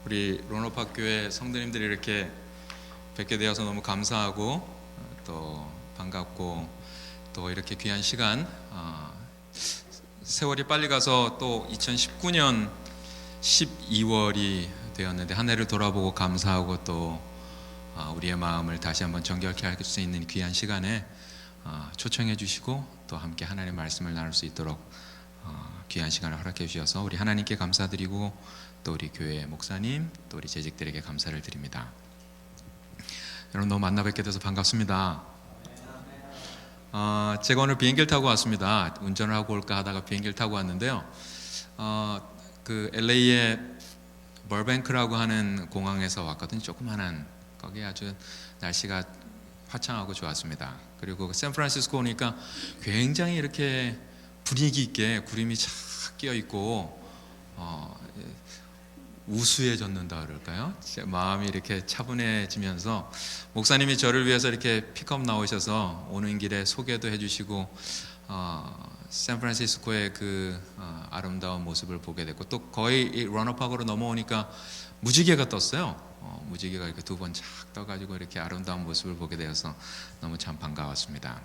우리 론업학교의 성도님들이 이렇게 뵙게 되어서 너무 감사하고 또 반갑고 또 이렇게 귀한 시간, 세월이 빨리 가서 또 2019년 12월이 되었는데 한 해를 돌아보고 감사하고 또 우리의 마음을 다시 한번 정결케 할 수 있는 귀한 시간에 초청해 주시고 또 함께 하나님의 말씀을 나눌 수 있도록 귀한 시간을 허락해 주셔서 우리 하나님께 감사드리고 또 우리 교회 목사님 또 우리 재직들에게 감사를 드립니다. 여러분 너무 만나 뵙게 돼서 반갑습니다. 제가 오늘 비행기를 타고 왔습니다. 운전을 하고 올까 하다가 비행기를 타고 왔는데요. 그 LA의 벌뱅크라고 하는 공항에서 왔거든요. 조그만한 거기 아주 날씨가 화창하고 좋았습니다. 그리고 샌프란시스코 오니까 굉장히 이렇게 분위기 있게 구름이 착 끼어 있고 우수해졌는다 그럴까요? 마음이 이렇게 차분해지면서 목사님이 저를 위해서 이렇게 픽업 나오셔서 오는 길에 소개도 해주시고 샌프란시스코의 그 아름다운 모습을 보게 됐고 또 거의 런업학으로 넘어오니까 무지개가 떴어요. 무지개가 이렇게 두 번 착 떠가지고 이렇게 아름다운 모습을 보게 되어서 너무 참 반가웠습니다.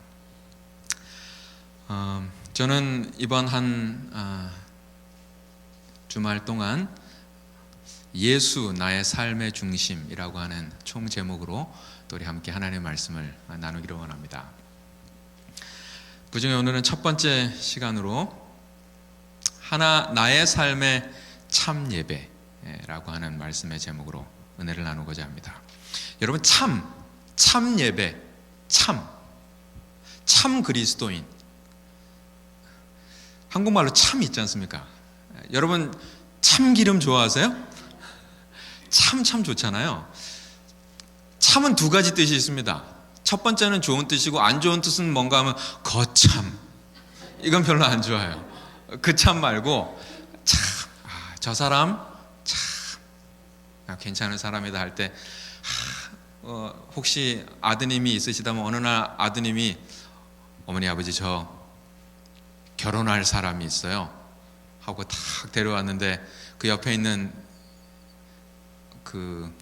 저는 이번 한 주말 동안 예수 나의 삶의 중심이라고 하는 총 제목으로 또 우리 함께 하나님의 말씀을 나누기를 원합니다. 그 중에 오늘은 첫 번째 시간으로 나의 삶의 참 예배라고 하는 말씀의 제목으로 은혜를 나누고자 합니다. 여러분 참 예배, 참 그리스도인, 한국말로 참 있지 않습니까? 여러분 참기름 좋아하세요? 참 좋잖아요. 참은 두 가지 뜻이 있습니다. 첫 번째는 좋은 뜻이고 안 좋은 뜻은 뭔가 하면 거참, 이건 별로 안 좋아요. 그 참 말고 저 사람 참 괜찮은 사람이다 할 때 혹시 아드님이 있으시다면 어느 날 아드님이 어머니 아버지 저 결혼할 사람이 있어요 하고 탁 데려왔는데 그 옆에 있는 그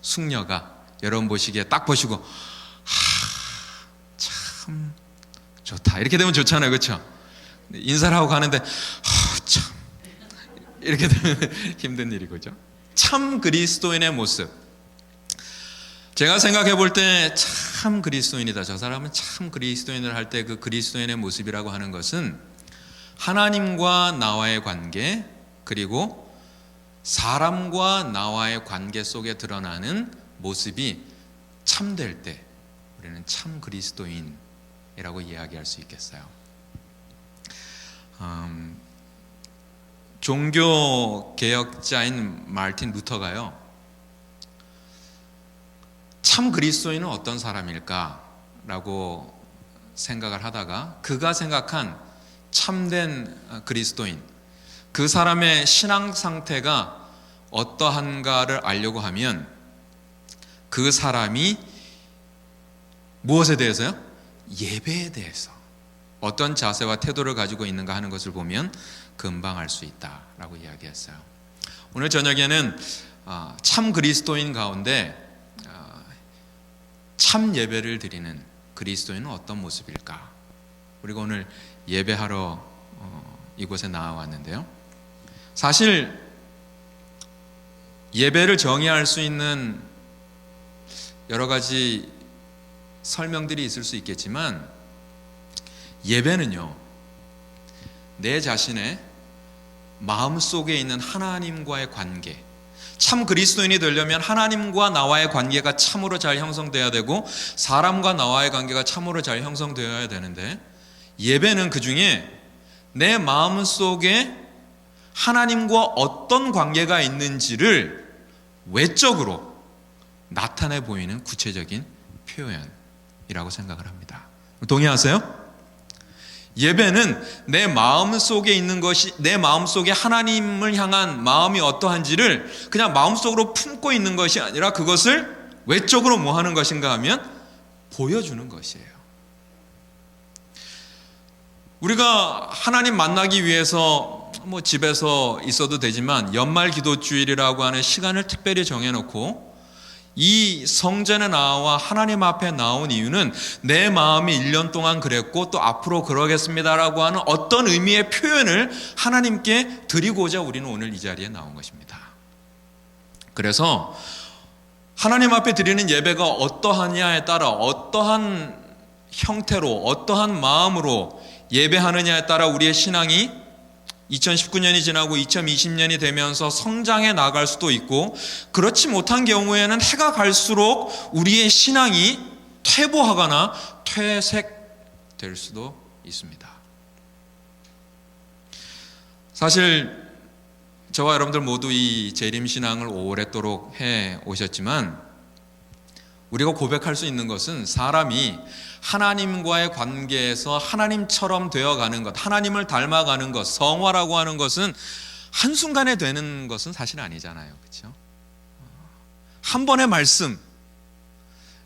숙녀가 여러분 보시기에 딱 보시고 참 좋다 이렇게 되면 좋잖아요, 그렇죠? 인사를 하고 가는데 참 이렇게 되면 힘든 일이죠. 참 그리스도인의 모습, 제가 생각해 볼 때 참 그리스도인이다, 저 사람은 참 그리스도인을 할 때 그 그리스도인의 모습이라고 하는 것은 하나님과 나와의 관계 그리고 사람과 나와의 관계 속에 드러나는 모습이 참될 때 우리는 참 그리스도인이라고 이야기할 수 있겠어요. 종교 개혁자인 마틴 루터가요, 참 그리스도인은 어떤 사람일까라고 생각을 하다가 그가 생각한 참된 그리스도인, 그 사람의 신앙 상태가 어떠한가를 알려고 하면 그 사람이 무엇에 대해서요? 예배에 대해서 어떤 자세와 태도를 가지고 있는가 하는 것을 보면 금방 알 수 있다라고 이야기했어요. 오늘 저녁에는 참 그리스도인 가운데 참 예배를 드리는 그리스도인은 어떤 모습일까? 우리가 오늘 예배하러 이곳에 나와왔는데요, 사실 예배를 정의할 수 있는 여러 가지 설명들이 있을 수 있겠지만 예배는요, 내 자신의 마음속에 있는 하나님과의 관계, 참 그리스도인이 되려면 하나님과 나와의 관계가 참으로 잘 형성되어야 되고 사람과 나와의 관계가 참으로 잘 형성되어야 되는데 예배는 그 중에 내 마음속에 하나님과 어떤 관계가 있는지를 외적으로 나타내 보이는 구체적인 표현이라고 생각을 합니다. 동의하세요? 예배는 내 마음속에 있는 것이, 내 마음속에 하나님을 향한 마음이 어떠한지를 그냥 마음속으로 품고 있는 것이 아니라 그것을 외적으로 뭐 하는 것인가 하면 보여주는 것이에요. 우리가 하나님 만나기 위해서 뭐 집에서 있어도 되지만 연말 기도주일이라고 하는 시간을 특별히 정해놓고 이 성전에 나와 하나님 앞에 나온 이유는 내 마음이 1년 동안 그랬고 또 앞으로 그러겠습니다라고 하는 어떤 의미의 표현을 하나님께 드리고자 우리는 오늘 이 자리에 나온 것입니다. 그래서 하나님 앞에 드리는 예배가 어떠하냐에 따라 어떠한 형태로 어떠한 마음으로 예배하느냐에 따라 우리의 신앙이 2019년이 지나고 2020년이 되면서 성장해 나갈 수도 있고, 그렇지 못한 경우에는 해가 갈수록 우리의 신앙이 퇴보하거나 퇴색될 수도 있습니다. 사실 저와 여러분들 모두 이 재림신앙을 오랫도록 해 오셨지만 우리가 고백할 수 있는 것은 사람이 하나님과의 관계에서 하나님처럼 되어가는 것, 하나님을 닮아가는 것, 성화라고 하는 것은 한순간에 되는 것은 사실 아니잖아요. 그렇죠? 한 번의 말씀,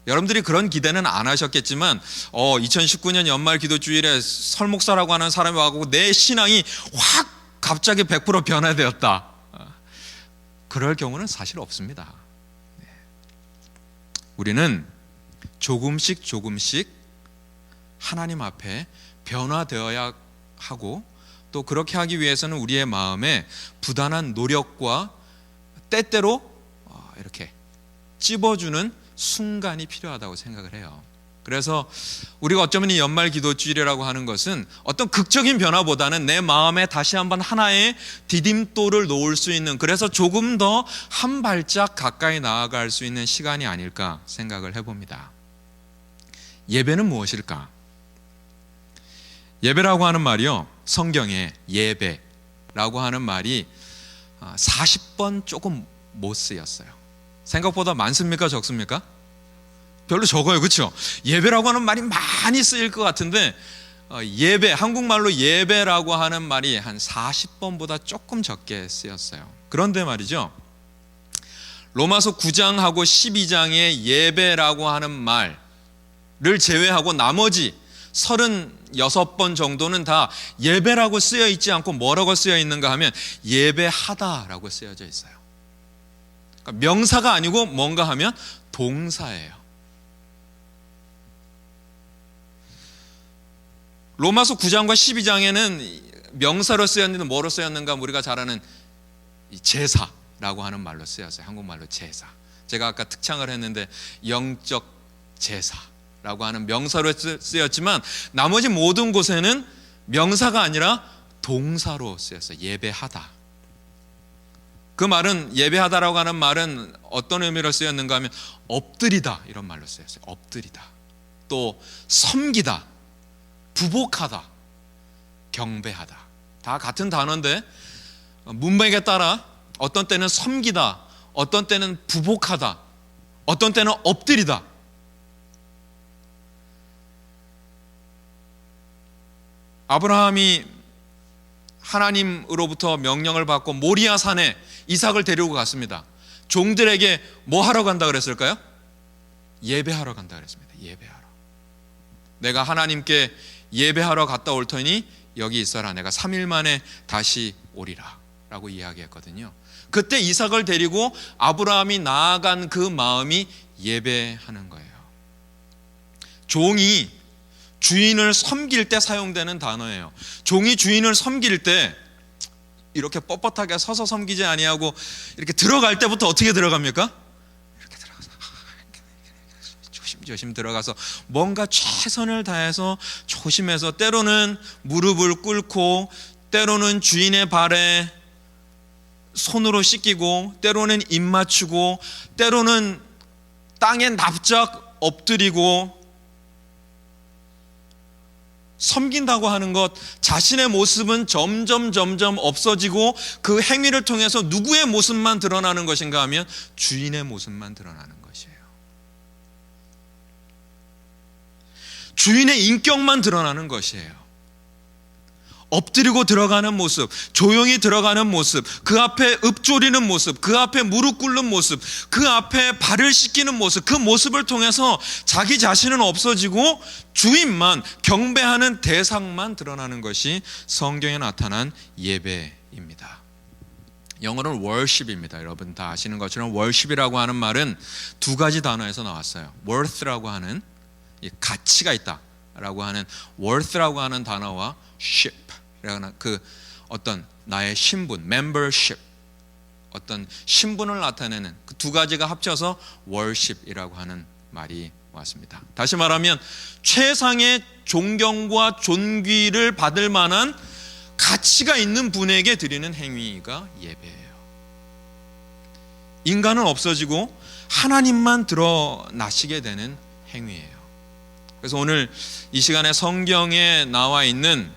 여러분들이 그런 기대는 안 하셨겠지만 2019년 연말 기도주일에 설목사라고 하는 사람이 와서 내 신앙이 확 갑자기 100% 변화되었다. 그럴 경우는 사실 없습니다. 우리는 조금씩 하나님 앞에 변화되어야 하고, 또 그렇게 하기 위해서는 우리의 마음에 부단한 노력과 때때로 이렇게 찝어주는 순간이 필요하다고 생각을 해요. 그래서 우리가 어쩌면 이 연말 기도주일이라고 하는 것은 어떤 극적인 변화보다는 내 마음에 다시 한번 하나의 디딤돌을 놓을 수 있는, 그래서 조금 더 한 발짝 가까이 나아갈 수 있는 시간이 아닐까 생각을 해봅니다. 예배는 무엇일까? 예배라고 하는 말이요, 성경에 예배라고 하는 말이 40번 조금 못 쓰였어요. 생각보다 많습니까? 적습니까? 별로 적어요. 그렇죠? 예배라고 하는 말이 많이 쓰일 것 같은데 예배, 한국말로 예배라고 하는 말이 한 40번보다 조금 적게 쓰였어요. 그런데 말이죠, 로마서 9장하고 12장의 예배라고 하는 말을 제외하고 나머지 36번 정도는 다 예배라고 쓰여 있지 않고 뭐라고 쓰여 있는가 하면 예배하다라고 쓰여져 있어요. 그러니까 명사가 아니고 뭔가 하면 동사예요. 로마서 9장과 12장에는 명사로 쓰였는데 뭐로 쓰였는가, 우리가 잘 아는 제사라고 하는 말로 쓰였어요. 한국말로 제사. 제가 아까 특창을 했는데 영적 제사라고 하는 명사로 쓰였지만 나머지 모든 곳에는 명사가 아니라 동사로 쓰였어요. 예배하다. 그 말은, 예배하다라고 하는 말은 어떤 의미로 쓰였는가 하면 엎드리다 이런 말로 쓰였어요. 엎드리다. 또 섬기다, 부복하다, 경배하다. 다 같은 단어인데 문맥에 따라 어떤 때는 섬기다, 어떤 때는 부복하다, 어떤 때는 엎드리다. 아브라함이 하나님으로부터 명령을 받고 모리아 산에 이삭을 데리고 갔습니다. 종들에게 뭐 하러 간다 그랬을까요? 예배하러 간다 그랬습니다. 예배하러. 내가 하나님께 예배하러 갔다 올 터니 여기 있어라. 내가 3일 만에 다시 오리라 라고 이야기했거든요. 그때 이삭을 데리고 아브라함이 나아간 그 마음이 예배하는 거예요. 종이 주인을 섬길 때 사용되는 단어예요. 종이 주인을 섬길 때 이렇게 뻣뻣하게 서서 섬기지 아니하고 이렇게 들어갈 때부터 어떻게 들어갑니까? 이렇게 들어가서 조심조심 들어가서 뭔가 최선을 다해서 조심해서, 때로는 무릎을 꿇고, 때로는 주인의 발에 손으로 씻기고, 때로는 입 맞추고, 때로는 땅에 납작 엎드리고, 섬긴다고 하는 것, 자신의 모습은 점점 없어지고 그 행위를 통해서 누구의 모습만 드러나는 것인가 하면 주인의 모습만 드러나는 것이에요. 주인의 인격만 드러나는 것이에요. 엎드리고 들어가는 모습, 조용히 들어가는 모습, 그 앞에 읊조리는 모습, 그 앞에 무릎 꿇는 모습, 그 앞에 발을 씻기는 모습, 그 모습을 통해서 자기 자신은 없어지고 주인만, 경배하는 대상만 드러나는 것이 성경에 나타난 예배입니다. 영어로는 worship입니다. 여러분 다 아시는 것처럼 worship이라고 하는 말은 두 가지 단어에서 나왔어요. worth라고 하는 가치가 있다라고 하는 worth라고 하는 단어와 ship, 그 어떤 나의 신분, membership, 어떤 신분을 나타내는 그 두 가지가 합쳐서 worship이라고 하는 말이 왔습니다. 다시 말하면 최상의 존경과 존귀를 받을 만한 가치가 있는 분에게 드리는 행위가 예배예요. 인간은 없어지고 하나님만 드러나시게 되는 행위예요. 그래서 오늘 이 시간에 성경에 나와 있는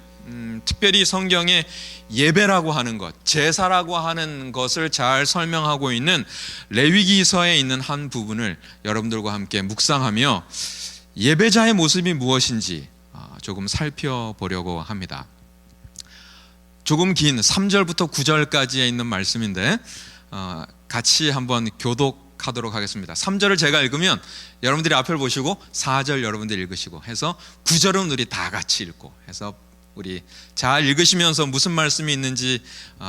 특별히 성경에 예배라고 하는 것, 제사라고 하는 것을 잘 설명하고 있는 레위기서에 있는 한 부분을 여러분들과 함께 묵상하며 예배자의 모습이 무엇인지 조금 살펴보려고 합니다. 조금 긴 3절부터 9절까지에 있는 말씀인데 같이 한번 교독하도록 하겠습니다. 3절을 제가 읽으면 여러분들이 앞을 보시고 4절 여러분들이 읽으시고 해서 9절은 우리 다 같이 읽고 해서 우리 잘 읽으시면서 무슨 말씀이 있는지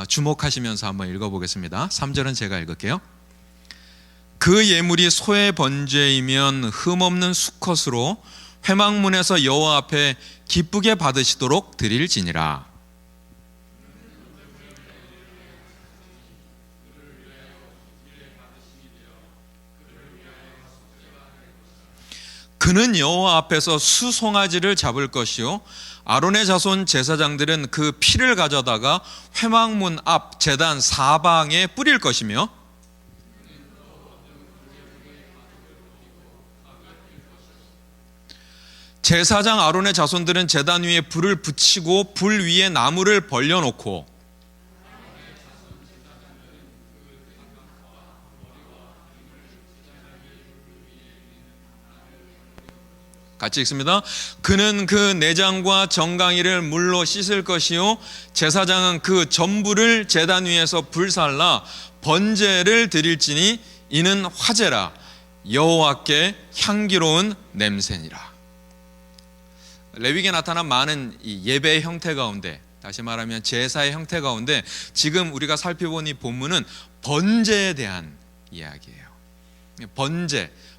주목하시면서 한번 읽어보겠습니다. 3절은 제가 읽을게요. 그 예물이 소의 번제이면 흠없는 수컷으로 회막문에서 여호와 앞에 기쁘게 받으시도록 드릴지니라. 그는 여호와 앞에서 수송아지를 잡을 것이요 아론의 자손 제사장들은 그 피를 가져다가 회막문 앞 제단 사방에 뿌릴 것이며 제사장 아론의 자손들은 제단 위에 불을 붙이고 불 위에 나무를 벌려놓고 같이 읽습니다. 그는 그 내장과 정강이를 물로 씻을 것이요 제사장은 그 전부를 제단 위에서 불살라 번제를 드릴지니 이는 화제라 여호와께 향기로운 냄새니라. 레위기에 나타난 많은 이 예배의 형태 가운데, 다시 말하면 제사의 형태 가운데 지금 우리가 살펴본 이 본문은 번제에 대한 이야기예요.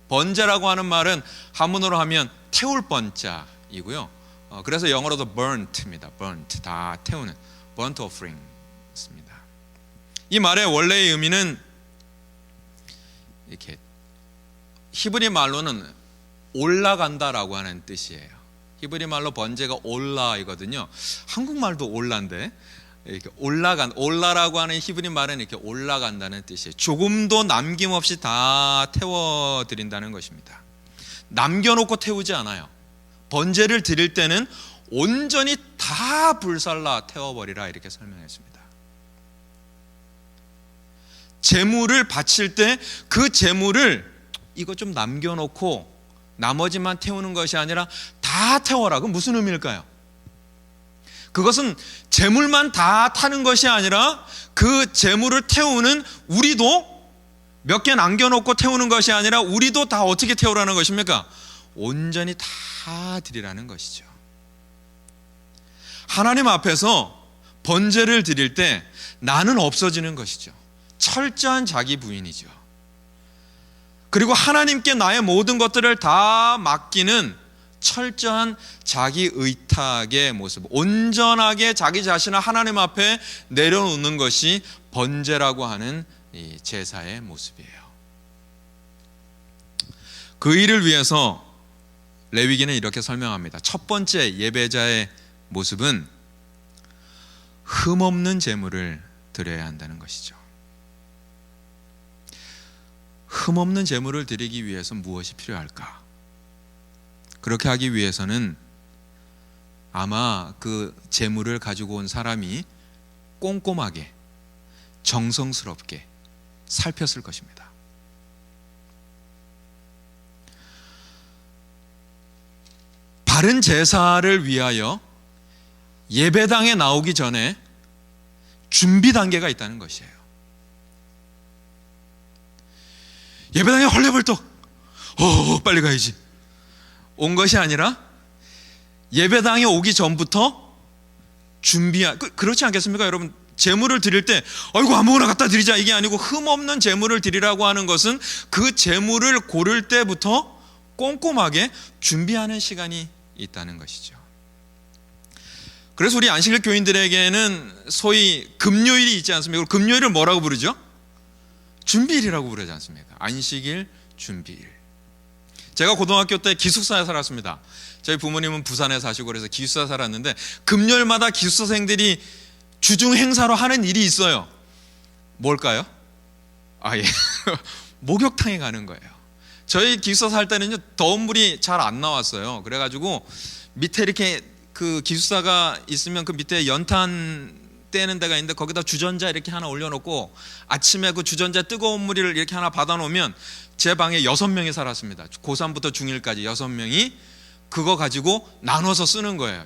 번제라고 하는 말은 한문으로 하면 태울 번자이고요. 그래서 영어로도 burnt입니다. burnt, 다 태우는 burnt offering입니다. 이 말의 원래의 의미는 이렇게 히브리 말로는 올라간다라고 하는 뜻이에요. 히브리 말로 번제가 올라이거든요. 한국말도 올라인데 이렇게 올라라고 하는 히브리 말은 이렇게 올라간다는 뜻이에요. 조금도 남김없이 다 태워드린다는 것입니다. 남겨놓고 태우지 않아요. 번제를 드릴 때는 온전히 다 불살라 태워버리라 이렇게 설명했습니다. 제물을 바칠 때 그 제물을 이거 좀 남겨놓고 나머지만 태우는 것이 아니라 다 태워라. 그건 무슨 의미일까요? 그것은 제물만 다 타는 것이 아니라 그 제물을 태우는 우리도 몇 개 남겨놓고 태우는 것이 아니라 우리도 다 어떻게 태우라는 것입니까? 온전히 다 드리라는 것이죠. 하나님 앞에서 번제를 드릴 때 나는 없어지는 것이죠. 철저한 자기 부인이죠. 그리고 하나님께 나의 모든 것들을 다 맡기는 철저한 자기 의탁의 모습, 온전하게 자기 자신을 하나님 앞에 내려놓는 것이 번제라고 하는 이 제사의 모습이에요. 그 일을 위해서 레위기는 이렇게 설명합니다. 첫 번째 예배자의 모습은 흠없는 제물을 드려야 한다는 것이죠. 흠없는 제물을 드리기 위해서 무엇이 필요할까? 그렇게 하기 위해서는 아마 그 제물을 가지고 온 사람이 꼼꼼하게 정성스럽게 살폈을 것입니다. 바른 제사를 위하여 예배당에 나오기 전에 준비 단계가 있다는 것이에요. 예배당에 헐레벌떡 빨리 가야지 온 것이 아니라 예배당에 오기 전부터 그렇지 않겠습니까? 여러분, 제물을 드릴 때 아이고 아무거나 갖다 드리자 이게 아니고, 흠없는 제물을 드리라고 하는 것은 그 제물을 고를 때부터 꼼꼼하게 준비하는 시간이 있다는 것이죠. 그래서 우리 안식일 교인들에게는 소위 금요일이 있지 않습니까? 금요일을 뭐라고 부르죠? 준비일이라고 부르지 않습니까? 안식일 준비일. 제가 고등학교 때 기숙사에 살았습니다. 저희 부모님은 부산에 사시고 그래서 기숙사에 살았는데, 금요일마다 기숙사생들이 주중 행사로 하는 일이 있어요. 뭘까요? 예. 목욕탕에 가는 거예요. 저희 기숙사 살 때는요, 더운 물이 잘 안 나왔어요. 그래가지고 밑에 이렇게 그 기숙사가 있으면 그 밑에 연탄 떼는 데가 있는데, 거기다 주전자 이렇게 하나 올려놓고 아침에 그 주전자 뜨거운 물을 이렇게 하나 받아놓으면, 제 방에 6명이 살았습니다. 고3부터 중1까지 6명이 그거 가지고 나눠서 쓰는 거예요.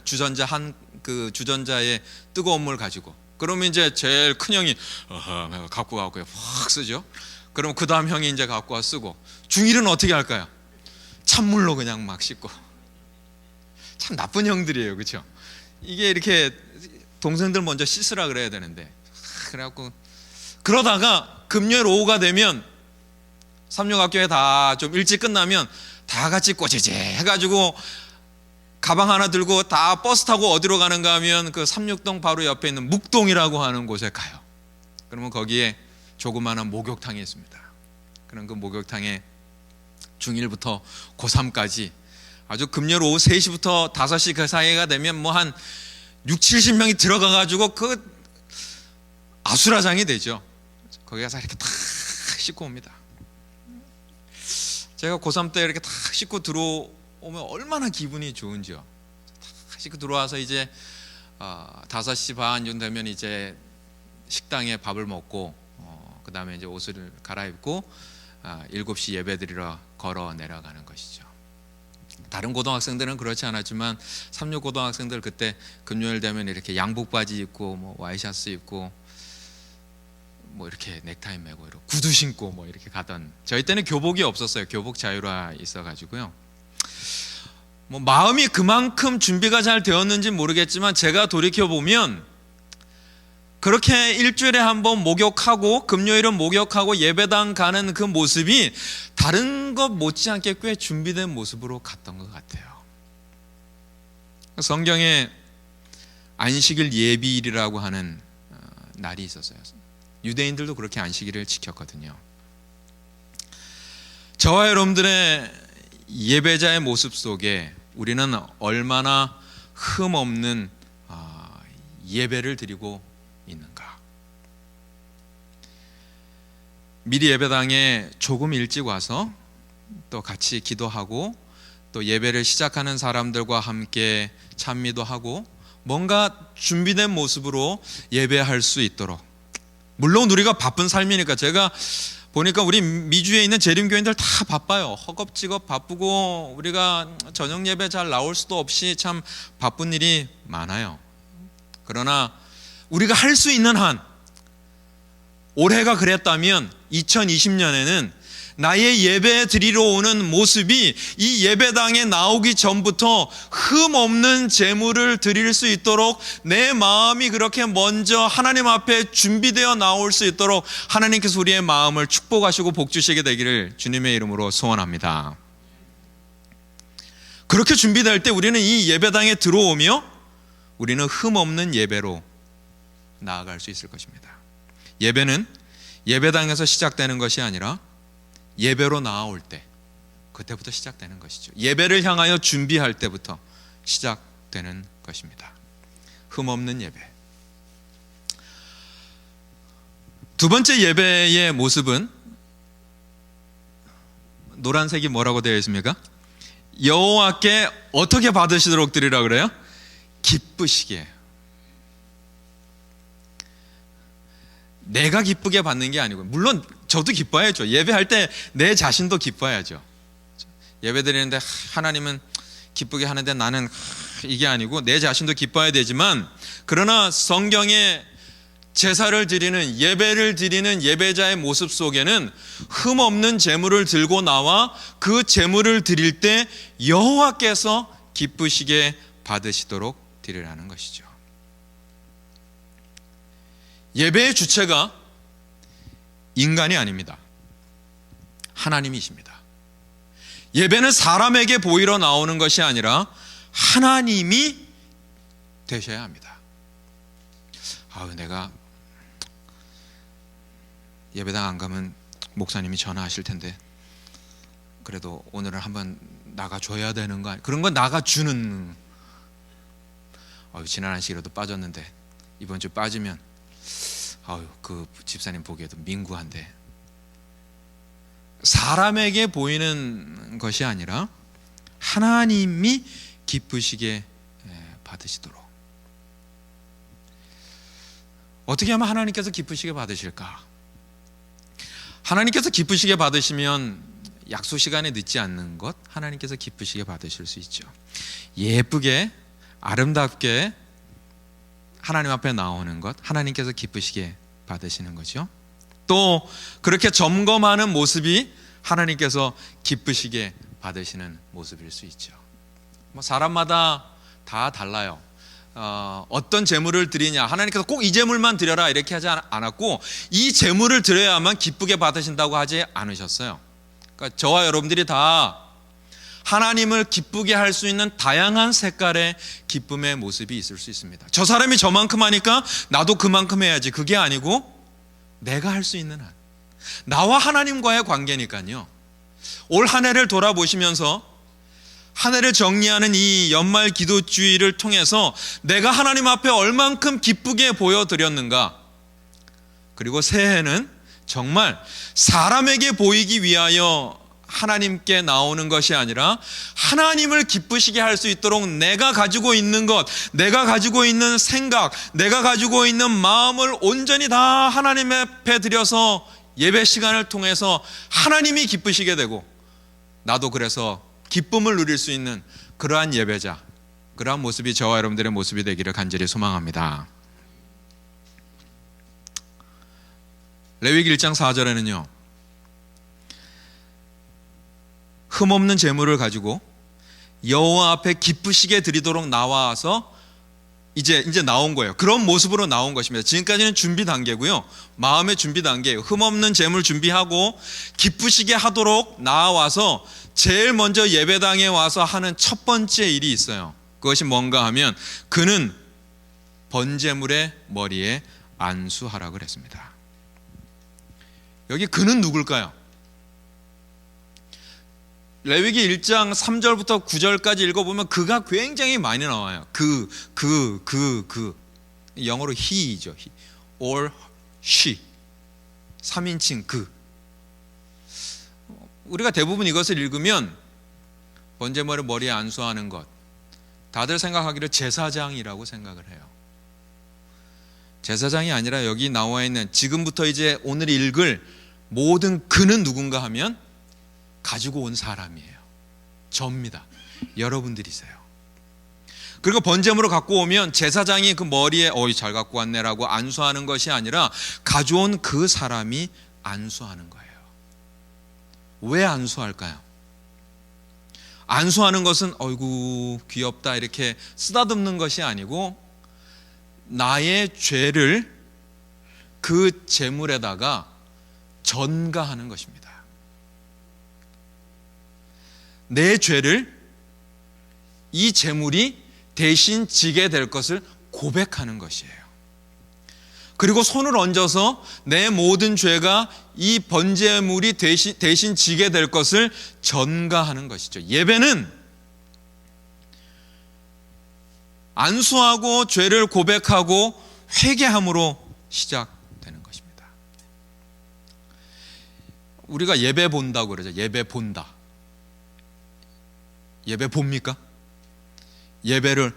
그 주전자에 뜨거운 물 가지고. 그러면 이제 제일 큰 형이 갖고 가고 확 쓰죠. 그럼 그 다음 형이 이제 갖고 와 쓰고, 중1은 어떻게 할까요? 찬물로 그냥 막 씻고. 참 나쁜 형들이에요, 그렇죠? 이게 이렇게 동생들 먼저 씻으라 그래야 되는데, 그래갖고 그러다가 금요일 오후가 되면, 삼육학교에 다 좀 일찍 끝나면 다 같이 꼬지지 해가지고 가방 하나 들고 다 버스 타고 어디로 가는가 하면 그 삼육동 바로 옆에 있는 묵동이라고 하는 곳에 가요. 그러면 거기에 조그마한 목욕탕이 있습니다. 그럼 그 목욕탕에 중1부터 고3까지 아주 금요일 오후 3시부터 5시 그 사이가 되면 뭐 한 60-70명이 들어가가지고 그 아수라장이 되죠. 거기 가서 이렇게 탁 씻고 옵니다. 제가 고3 때 이렇게 탁 씻고 들어오면 얼마나 기분이 좋은지요. 탁 씻고 들어와서 이제 5시 반 정도 되면 이제 식당에 밥을 먹고, 그 다음에 이제 옷을 갈아입고 7시 예배 드리러 걸어 내려가는 것이죠. 다른 고등학생들은 그렇지 않았지만 삼육 고등학생들 그때 금요일 되면 이렇게 양복 바지 입고 뭐 와이셔츠 입고 뭐 이렇게 넥타이 매고 이렇게 구두 신고 뭐 이렇게 가던, 저희 때는 교복이 없었어요. 교복 자유화 있어가지고요. 뭐 마음이 그만큼 준비가 잘 되었는지 모르겠지만, 제가 돌이켜 보면 그렇게 일주일에 한 번 목욕하고 금요일은 목욕하고 예배당 가는 그 모습이 다른 것 못지않게 꽤 준비된 모습으로 갔던 것 같아요. 성경에 안식일 예비일이라고 하는 날이 있었어요. 유대인들도 그렇게 안식일을 지켰거든요. 저와 여러분들의 예배자의 모습 속에 우리는 얼마나 흠없는 예배를 드리고 있는가. 미리 예배당에 조금 일찍 와서 또 같이 기도하고, 또 예배를 시작하는 사람들과 함께 찬미도 하고, 뭔가 준비된 모습으로 예배할 수 있도록. 물론 우리가 바쁜 삶이니까, 제가 보니까 우리 미주에 있는 재림교인들 다 바빠요. 허겁지겁 바쁘고, 우리가 저녁 예배 잘 나올 수도 없이 참 바쁜 일이 많아요. 그러나 우리가 할 수 있는 한, 올해가 그랬다면 2020년에는 나의 예배 드리러 오는 모습이 이 예배당에 나오기 전부터 흠없는 제물을 드릴 수 있도록, 내 마음이 그렇게 먼저 하나님 앞에 준비되어 나올 수 있도록 하나님께서 우리의 마음을 축복하시고 복주시게 되기를 주님의 이름으로 소원합니다. 그렇게 준비될 때 우리는 이 예배당에 들어오며 우리는 흠없는 예배로 나아갈 수 있을 것입니다. 예배는 예배당에서 시작되는 것이 아니라 예배로 나아올 때, 그때부터 시작되는 것이죠. 예배를 향하여 준비할 때부터 시작되는 것입니다. 흠없는 예배. 두 번째 예배의 모습은, 노란색이 뭐라고 되어 있습니까? 여호와께 어떻게 받으시도록 드리라 그래요? 기쁘시게. 내가 기쁘게 받는 게 아니고, 물론 저도 기뻐야죠. 예배할 때 내 자신도 기뻐야죠. 예배 드리는데 하나님은 기쁘게 하는데 나는 이게 아니고, 내 자신도 기뻐야 되지만, 그러나 성경에 제사를 드리는, 예배를 드리는 예배자의 모습 속에는 흠없는 제물을 들고 나와 그 제물을 드릴 때 여호와께서 기쁘시게 받으시도록 드리라는 것이죠. 예배의 주체가 인간이 아닙니다. 하나님이십니다. 예배는 사람에게 보이러 나오는 것이 아니라 하나님이 되셔야 합니다. 내가 예배당 안 가면 목사님이 전화하실 텐데 그래도 오늘은 한번 나가줘야 되는 거 아니야? 그런 건 나가주는, 지난 한 시기라도 빠졌는데 이번 주 빠지면 그 집사님 보기에도 민구한데, 사람에게 보이는 것이 아니라 하나님이 기쁘시게 받으시도록. 어떻게 하면 하나님께서 기쁘시게 받으실까? 하나님께서 기쁘시게 받으시면 약속 시간에 늦지 않는 것, 하나님께서 기쁘시게 받으실 수 있죠. 예쁘게 아름답게 하나님 앞에 나오는 것, 하나님께서 기쁘시게 받으시는 거죠. 또 그렇게 점검하는 모습이 하나님께서 기쁘시게 받으시는 모습일 수 있죠. 사람마다 다 달라요. 어떤 제물을 드리냐, 하나님께서 꼭 이 제물만 드려라 이렇게 하지 않았고, 이 제물을 드려야만 기쁘게 받으신다고 하지 않으셨어요. 그러니까 저와 여러분들이 다 하나님을 기쁘게 할 수 있는 다양한 색깔의 기쁨의 모습이 있을 수 있습니다. 저 사람이 저만큼 하니까 나도 그만큼 해야지, 그게 아니고 내가 할 수 있는 한, 나와 하나님과의 관계니까요. 올 한 해를 돌아보시면서 한 해를 정리하는 이 연말 기도주의를 통해서 내가 하나님 앞에 얼만큼 기쁘게 보여드렸는가, 그리고 새해는 정말 사람에게 보이기 위하여 하나님께 나오는 것이 아니라 하나님을 기쁘시게 할 수 있도록 내가 가지고 있는 것, 내가 가지고 있는 생각, 내가 가지고 있는 마음을 온전히 다 하나님 앞에 드려서 예배 시간을 통해서 하나님이 기쁘시게 되고 나도 그래서 기쁨을 누릴 수 있는 그러한 예배자, 그러한 모습이 저와 여러분들의 모습이 되기를 간절히 소망합니다. 레위기 1장 4절에는요, 흠없는 제물을 가지고 여호와 앞에 기쁘시게 드리도록 나와서 이제 나온 거예요. 그런 모습으로 나온 것입니다. 지금까지는 준비 단계고요, 마음의 준비 단계예요. 흠없는 제물 준비하고 기쁘시게 하도록 나와서 제일 먼저 예배당에 와서 하는 첫 번째 일이 있어요. 그것이 뭔가 하면 그는 번제물의 머리에 안수하라 그랬습니다. 여기 그는 누굴까요? 레위기 1장 3절부터 9절까지 읽어보면 그가 굉장히 많이 나와요. 영어로 he이죠. he, or she, 3인칭 그. 우리가 대부분 이것을 읽으면 번제물의 머리에 안수하는 것, 다들 생각하기를 제사장이라고 생각을 해요. 제사장이 아니라 여기 나와 있는 지금부터 이제 오늘 읽을 모든 그는 누군가 하면 가지고 온 사람이에요. 저입니다. 여러분들이세요. 그리고 번제물을 갖고 오면 제사장이 그 머리에 잘 갖고 왔네라고 안수하는 것이 아니라 가져온 그 사람이 안수하는 거예요. 왜 안수할까요? 안수하는 것은 어이구 귀엽다 이렇게 쓰다듬는 것이 아니고 나의 죄를 그 제물에다가 전가하는 것입니다. 내 죄를 이 제물이 대신 지게 될 것을 고백하는 것이에요. 그리고 손을 얹어서 내 모든 죄가 이 번제물이 대신 지게 될 것을 전가하는 것이죠. 예배는 안수하고 죄를 고백하고 회개함으로 시작되는 것입니다. 우리가 예배 본다고 그러죠. 예배 본다. 예배 봅니까? 예배를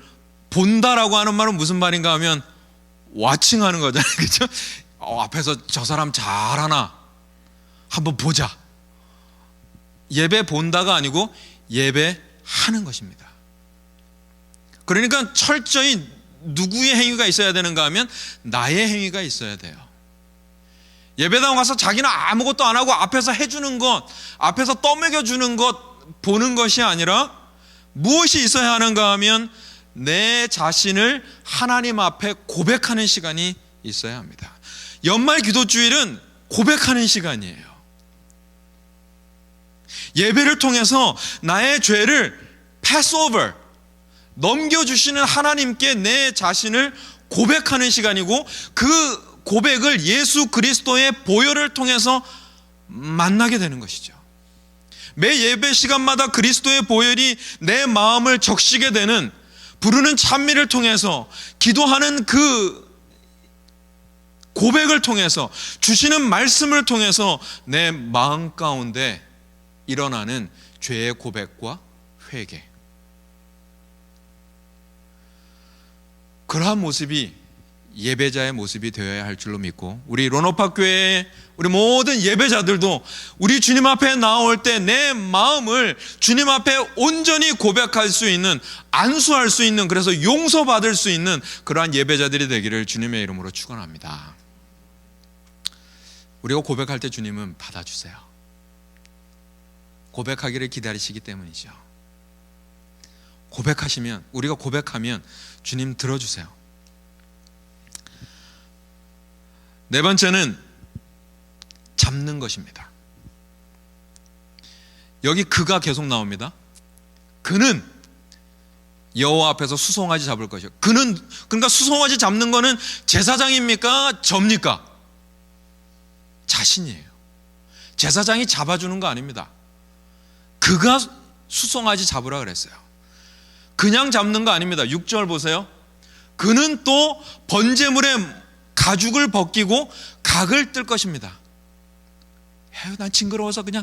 본다라고 하는 말은 무슨 말인가 하면 와칭하는 거잖아요. 그렇죠? 앞에서 저 사람 잘하나 한번 보자. 예배 본다가 아니고 예배하는 것입니다. 그러니까 철저히 누구의 행위가 있어야 되는가 하면 나의 행위가 있어야 돼요. 예배당 가서 자기는 아무것도 안 하고 앞에서 해주는 것, 앞에서 떠먹여주는 것 보는 것이 아니라 무엇이 있어야 하는가 하면 내 자신을 하나님 앞에 고백하는 시간이 있어야 합니다. 연말 기도주일은 고백하는 시간이에요. 예배를 통해서 나의 죄를 패스오버, 넘겨주시는 하나님께 내 자신을 고백하는 시간이고, 그 고백을 예수 그리스도의 보혈을 통해서 만나게 되는 것이죠. 매 예배 시간마다 그리스도의 보혈이 내 마음을 적시게 되는, 부르는 찬미를 통해서, 기도하는 그 고백을 통해서, 주시는 말씀을 통해서 내 마음 가운데 일어나는 죄의 고백과 회개, 그러한 모습이 예배자의 모습이 되어야 할 줄로 믿고, 우리 론호파교회의 우리 모든 예배자들도 우리 주님 앞에 나올 때 내 마음을 주님 앞에 온전히 고백할 수 있는, 안수할 수 있는, 그래서 용서받을 수 있는 그러한 예배자들이 되기를 주님의 이름으로 축원합니다. 우리가 고백할 때 주님은 받아주세요. 고백하기를 기다리시기 때문이죠. 고백하시면, 우리가 고백하면 주님 들어주세요. 네 번째는 잡는 것입니다. 여기 그가 계속 나옵니다. 그는 여호와 앞에서 수송아지 잡을 것이요. 그는, 그러니까 수송아지 잡는 거는 제사장입니까? 접니까? 자신이에요. 제사장이 잡아주는 거 아닙니다. 그가 수송아지 잡으라 그랬어요. 그냥 잡는 거 아닙니다. 6절 보세요. 그는 또 번제물의 가죽을 벗기고 각을 뜰 것입니다. 난 징그러워서 그냥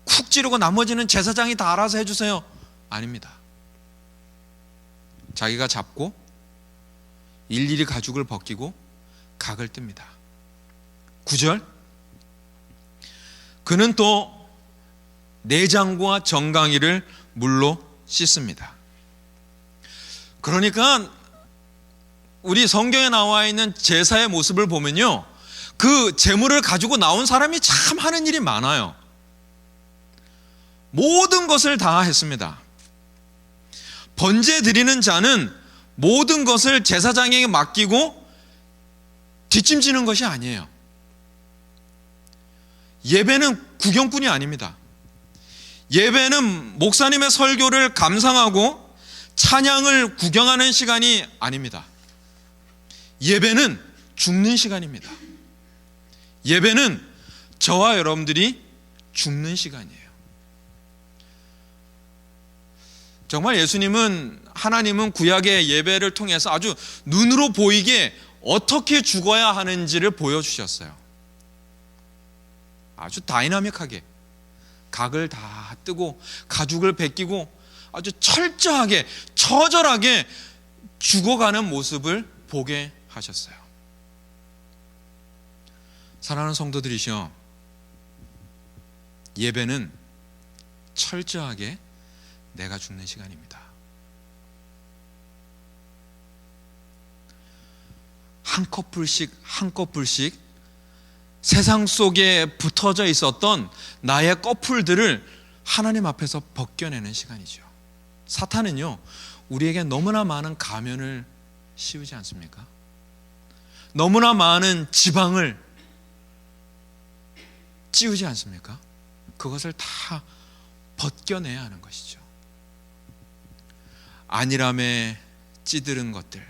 쿡 찌르고 나머지는 제사장이 다 알아서 해주세요. 아닙니다. 자기가 잡고 일일이 가죽을 벗기고 각을 뜹니다. 9절. 그는 또 내장과 정강이를 물로 씻습니다. 그러니까 우리 성경에 나와 있는 제사의 모습을 보면요, 그 제물을 가지고 나온 사람이 참 하는 일이 많아요. 모든 것을 다 했습니다. 번제 드리는 자는 모든 것을 제사장에게 맡기고 뒷짐지는 것이 아니에요. 예배는 구경꾼이 아닙니다. 예배는 목사님의 설교를 감상하고 찬양을 구경하는 시간이 아닙니다. 예배는 죽는 시간입니다. 예배는 저와 여러분들이 죽는 시간이에요. 정말 예수님은, 하나님은 구약의 예배를 통해서 아주 눈으로 보이게 어떻게 죽어야 하는지를 보여주셨어요. 아주 다이나믹하게 각을 다 뜨고 가죽을 벗기고 아주 철저하게, 처절하게 죽어가는 모습을 보게 하셨어요. 사랑하는 성도들이시여, 예배는 철저하게 내가 죽는 시간입니다. 한 커플씩 한 커플씩 세상 속에 붙어져 있었던 나의 커플들을 하나님 앞에서 벗겨내는 시간이죠. 사탄은요, 우리에게 너무나 많은 가면을 씌우지 않습니까? 너무나 많은 지방을 찌우지 않습니까? 그것을 다 벗겨내야 하는 것이죠. 안일함에 찌들은 것들,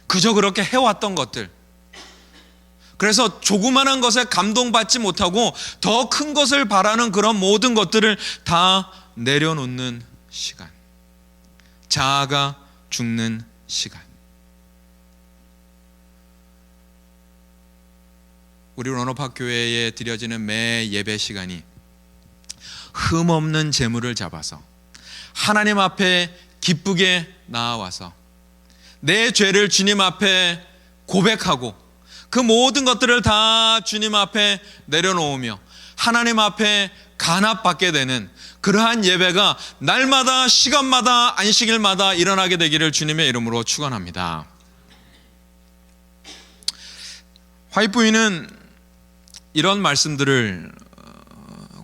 그저 그렇게 해왔던 것들, 그래서 조그만한 것에 감동받지 못하고 더 큰 것을 바라는 그런 모든 것들을 다 내려놓는 시간, 자아가 죽는 시간. 우리 론호파 교회에 드려지는 매 예배 시간이 흠없는 제물을 잡아서 하나님 앞에 기쁘게 나아와서 내 죄를 주님 앞에 고백하고 그 모든 것들을 다 주님 앞에 내려놓으며 하나님 앞에 간합받게 되는 그러한 예배가 날마다 시간마다 안식일마다 일어나게 되기를 주님의 이름으로 축원합니다. 화이트 부인은 이런 말씀들을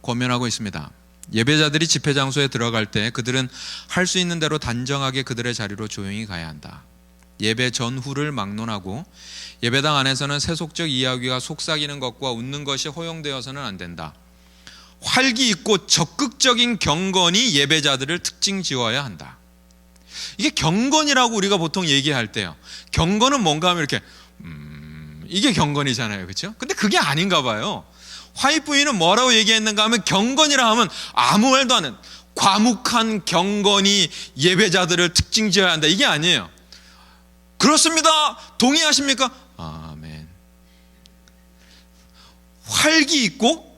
권면하고 있습니다. 예배자들이 집회 장소에 들어갈 때 그들은 할 수 있는 대로 단정하게 그들의 자리로 조용히 가야 한다. 예배 전후를 막론하고 예배당 안에서는 세속적 이야기와 속삭이는 것과 웃는 것이 허용되어서는 안 된다. 활기 있고 적극적인 경건이 예배자들을 특징 지어야 한다. 이게 경건이라고 우리가 보통 얘기할 때요, 경건은 뭔가 하면 이렇게 이게 경건이잖아요, 그렇죠? 근데 그게 아닌가 봐요. 화이트 부인은 뭐라고 얘기했는가 하면 경건이라 하면 아무 말도 안 하는 과묵한 경건이 예배자들을 특징 지어야 한다, 이게 아니에요. 그렇습니다. 동의하십니까? 아멘. 활기 있고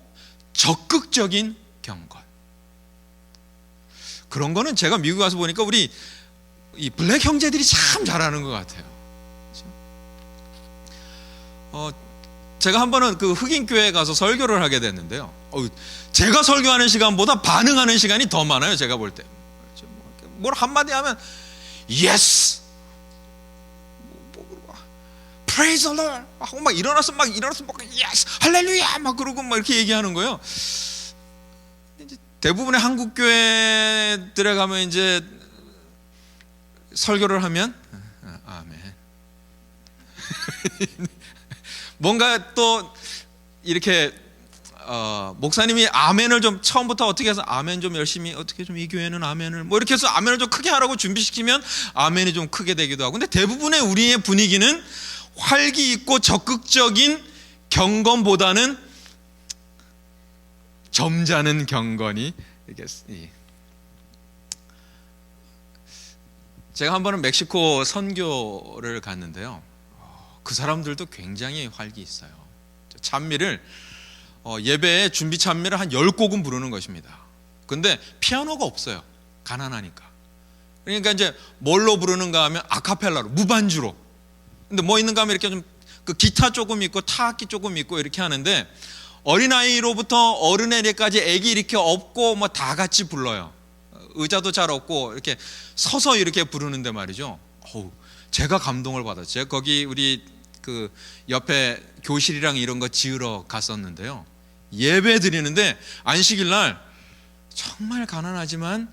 적극적인 경건. 그런 거는 제가 미국 가서 보니까 우리 이 블랙 형제들이 참 잘하는 것 같아요. 제가 한 번은 그 흑인 교회에 가서 설교를 하게 됐는데요. 제가 설교하는 시간보다 반응하는 시간이 더 많아요, 제가 볼 때. 뭘 한마디 하면 예스, Praise the Lord 하고 막 일어나서 막 예스, 할렐루야 막 그러고 막 이렇게 얘기하는 거예요. 이제 대부분의 한국 교회들에 가면 이제 설교를 하면 아멘. 뭔가 또 이렇게 목사님이 아멘을 좀 처음부터 어떻게 해서 아멘 좀 열심히 어떻게 좀 이 교회는 아멘을 뭐 이렇게 해서 아멘을 좀 크게 하라고 준비시키면 아멘이 좀 크게 되기도 하고, 근데 대부분의 우리의 분위기는 활기 있고 적극적인 경건보다는 점잖은 경건이. 제가 한 번은 멕시코 선교를 갔는데요, 그 사람들도 굉장히 활기 있어요. 찬미를 예배에 준비 찬미를 한 10곡은 부르는 것입니다. 근데 피아노가 없어요, 가난하니까. 그러니까 이제 뭘로 부르는가 하면 아카펠라로, 무반주로. 근데 뭐 있는가 하면 이렇게 좀 그 기타 조금 있고 타악기 조금 있고 이렇게 하는데, 어린아이로부터 어른애들까지 애기 이렇게 업고 뭐 다 같이 불러요. 의자도 잘 없고 이렇게 서서 이렇게 부르는데 말이죠. 제가 감동을 받았어요. 거기 우리 그 옆에 교실이랑 이런 거 지으러 갔었는데요, 예배 드리는데 안식일 날 정말 가난하지만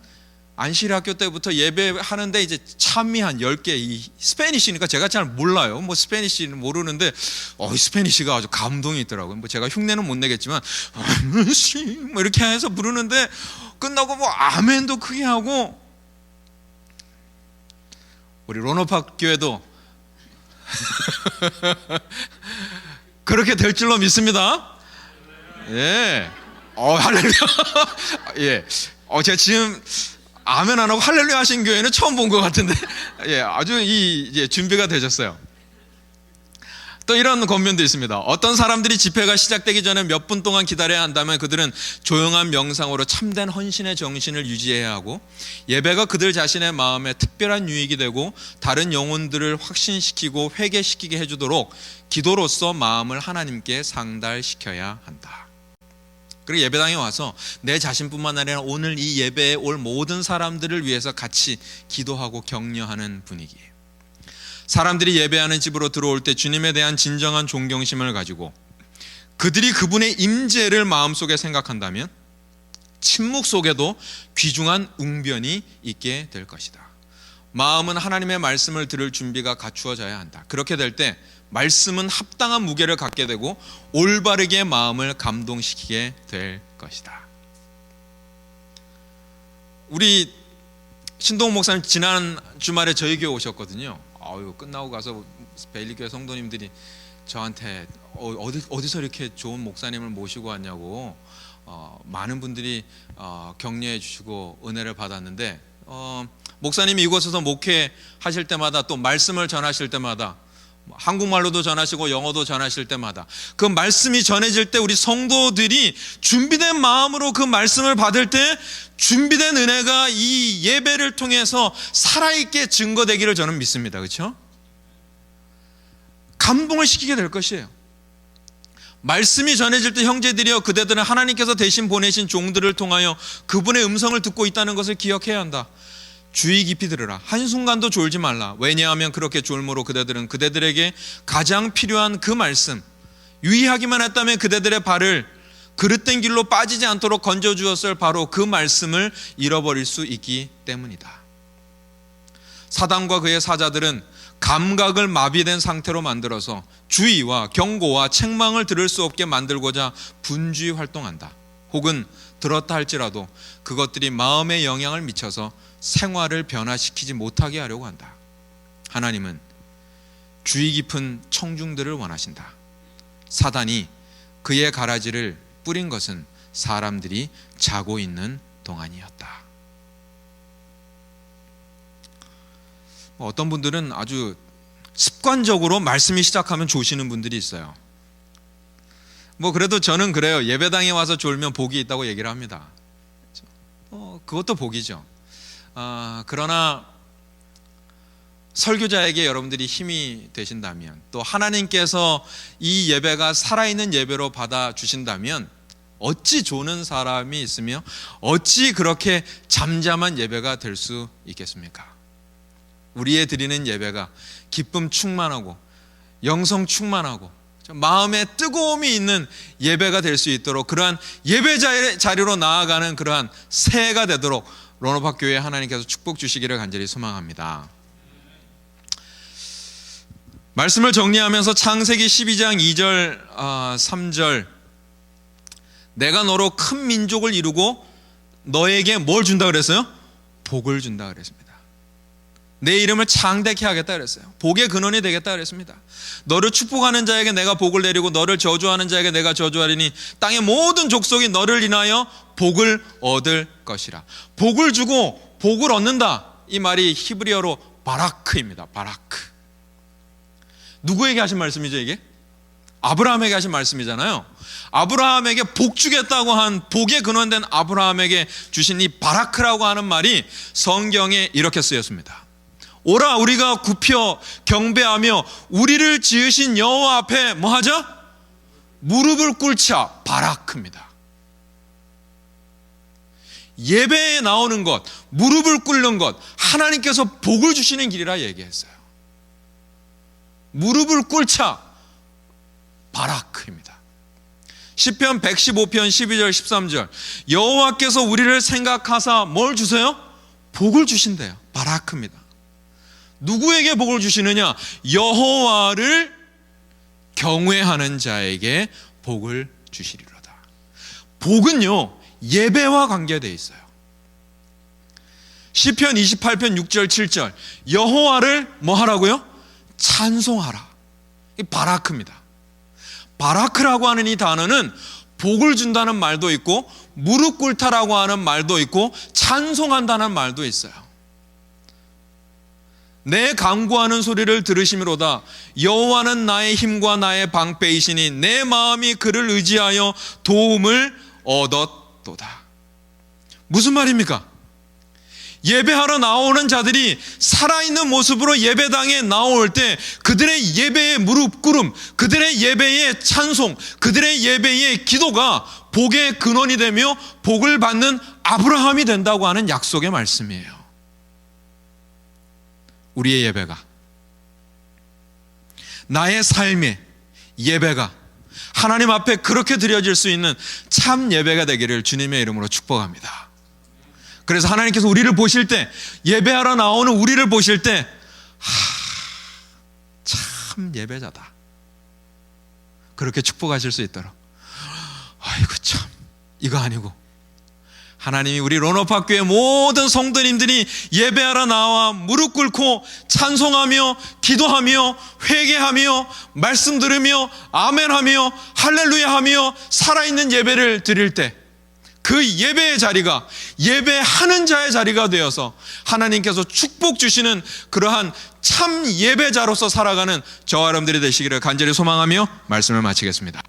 안식일 학교 때부터 예배하는데 이제 찬미 한 10개, 이 스페니쉬니까 제가 잘 몰라요. 뭐 스페니쉬는 모르는데 스페니쉬가 아주 감동이 있더라고요. 뭐 제가 흉내는 못 내겠지만 뭐 이렇게 해서 부르는데 끝나고 뭐 아멘도 크게 하고, 우리 로너팍 교회도 그렇게 될 줄로 믿습니다. 예. 할렐루야. 예. 제가 지금 아멘 안 하고 할렐루야 하신 교회는 처음 본 것 같은데, 예, 아주 준비가 되셨어요. 또 이런 권면도 있습니다. 어떤 사람들이 집회가 시작되기 전에 몇 분 동안 기다려야 한다면 그들은 조용한 명상으로 참된 헌신의 정신을 유지해야 하고, 예배가 그들 자신의 마음에 특별한 유익이 되고 다른 영혼들을 확신시키고 회개시키게 해주도록 기도로서 마음을 하나님께 상달시켜야 한다. 그리고 예배당에 와서 내 자신뿐만 아니라 오늘 이 예배에 올 모든 사람들을 위해서 같이 기도하고 격려하는 분위기예요. 사람들이 예배하는 집으로 들어올 때 주님에 대한 진정한 존경심을 가지고 그들이 그분의 임재를 마음속에 생각한다면 침묵 속에도 귀중한 웅변이 있게 될 것이다. 마음은 하나님의 말씀을 들을 준비가 갖추어져야 한다. 그렇게 될 때 말씀은 합당한 무게를 갖게 되고 올바르게 마음을 감동시키게 될 것이다. 우리 신동훈 목사님 지난 주말에 저희 교회 오셨거든요. 끝나고 가서 베일리교회 성도님들이 저한테 어디서 이렇게 좋은 목사님을 모시고 왔냐고 많은 분들이 격려해 주시고 은혜를 받았는데, 목사님이 이곳에서 목회하실 때마다 또 말씀을 전하실 때마다 한국말로도 전하시고 영어도 전하실 때마다 그 말씀이 전해질 때 우리 성도들이 준비된 마음으로 그 말씀을 받을 때 준비된 은혜가 이 예배를 통해서 살아있게 증거되기를 저는 믿습니다. 그렇죠? 감동을 시키게 될 것이에요. 말씀이 전해질 때 형제들이여 그대들은 하나님께서 대신 보내신 종들을 통하여 그분의 음성을 듣고 있다는 것을 기억해야 한다. 주의 깊이 들으라. 한순간도 졸지 말라. 왜냐하면 그렇게 졸므로 그대들은 그대들에게 가장 필요한 그 말씀, 유의하기만 했다면 그대들의 발을 그릇된 길로 빠지지 않도록 건져주었을 바로 그 말씀을 잃어버릴 수 있기 때문이다. 사단과 그의 사자들은 감각을 마비된 상태로 만들어서 주의와 경고와 책망을 들을 수 없게 만들고자 분주히 활동한다. 혹은 들었다 할지라도 그것들이 마음에 영향을 미쳐서 생활을 변화시키지 못하게 하려고 한다. 하나님은 주의 깊은 청중들을 원하신다. 사단이 그의 가라지를 뿌린 것은 사람들이 자고 있는 동안이었다. 어떤 분들은 아주 습관적으로 말씀이 시작하면 조시는 분들이 있어요. 그래도 저는 그래요. 예배당에 와서 졸면 복이 있다고 얘기를 합니다. 그것도 복이죠. 그러나 설교자에게 여러분들이 힘이 되신다면, 또 하나님께서 이 예배가 살아있는 예배로 받아주신다면 어찌 조는 사람이 있으며 어찌 그렇게 잠잠한 예배가 될 수 있겠습니까? 우리의 드리는 예배가 기쁨 충만하고 영성 충만하고 마음에 뜨거움이 있는 예배가 될 수 있도록, 그러한 예배 자리로 나아가는 그러한 새해가 되도록 런업학교에 하나님께서 축복 주시기를 간절히 소망합니다. 말씀을 정리하면서 창세기 12장 2절 3절, 내가 너로 큰 민족을 이루고 너에게 뭘 준다 그랬어요? 복을 준다 그랬습니다. 내 이름을 창대케 하겠다 그랬어요. 복의 근원이 되겠다 그랬습니다. 너를 축복하는 자에게 내가 복을 내리고 너를 저주하는 자에게 내가 저주하리니 땅의 모든 족속이 너를 인하여 복을 얻을 것이라. 복을 주고 복을 얻는다, 이 말이 히브리어로 바라크입니다. 바라크. 누구에게 하신 말씀이죠 이게? 아브라함에게 하신 말씀이잖아요. 아브라함에게 복 주겠다고 한 복의 근원된 아브라함에게 주신 이 바라크라고 하는 말이 성경에 이렇게 쓰였습니다. 오라 우리가 굽혀 경배하며 우리를 지으신 여호와 앞에 뭐 하자? 무릎을 꿇자. 바라크입니다. 예배에 나오는 것, 무릎을 꿇는 것, 하나님께서 복을 주시는 길이라 얘기했어요. 무릎을 꿇자. 바라크입니다. 시편 115편 12절 13절, 여호와께서 우리를 생각하사 뭘 주세요? 복을 주신대요. 바라크입니다. 누구에게 복을 주시느냐? 여호와를 경외하는 자에게 복을 주시리로다. 복은요, 예배와 관계되어 있어요. 시편 28편 6절 7절, 여호와를 뭐 하라고요? 찬송하라. 이 바라크입니다. 바라크라고 하는 이 단어는 복을 준다는 말도 있고 무릎 꿇다라고 하는 말도 있고 찬송한다는 말도 있어요. 내 간구하는 소리를 들으심이로다. 여호와는 나의 힘과 나의 방패이시니 내 마음이 그를 의지하여 도움을 얻었도다. 무슨 말입니까? 예배하러 나오는 자들이 살아있는 모습으로 예배당에 나올 때 그들의 예배의 무릎 꿇음, 그들의 예배의 찬송, 그들의 예배의 기도가 복의 근원이 되며 복을 받는 아브라함이 된다고 하는 약속의 말씀이에요. 우리의 예배가, 나의 삶의 예배가 하나님 앞에 그렇게 드려질 수 있는 참 예배가 되기를 주님의 이름으로 축복합니다. 그래서 하나님께서 우리를 보실 때, 예배하러 나오는 우리를 보실 때, 참 예배자다, 그렇게 축복하실 수 있도록, 아이고 참 이거 아니고, 하나님이 우리 런업학교의 모든 성도님들이 예배하러 나와 무릎 꿇고 찬송하며 기도하며 회개하며 말씀 들으며 아멘하며 할렐루야하며 살아있는 예배를 드릴 때, 그 예배의 자리가 예배하는 자의 자리가 되어서 하나님께서 축복 주시는 그러한 참 예배자로서 살아가는 저와 여러분들이 되시기를 간절히 소망하며 말씀을 마치겠습니다.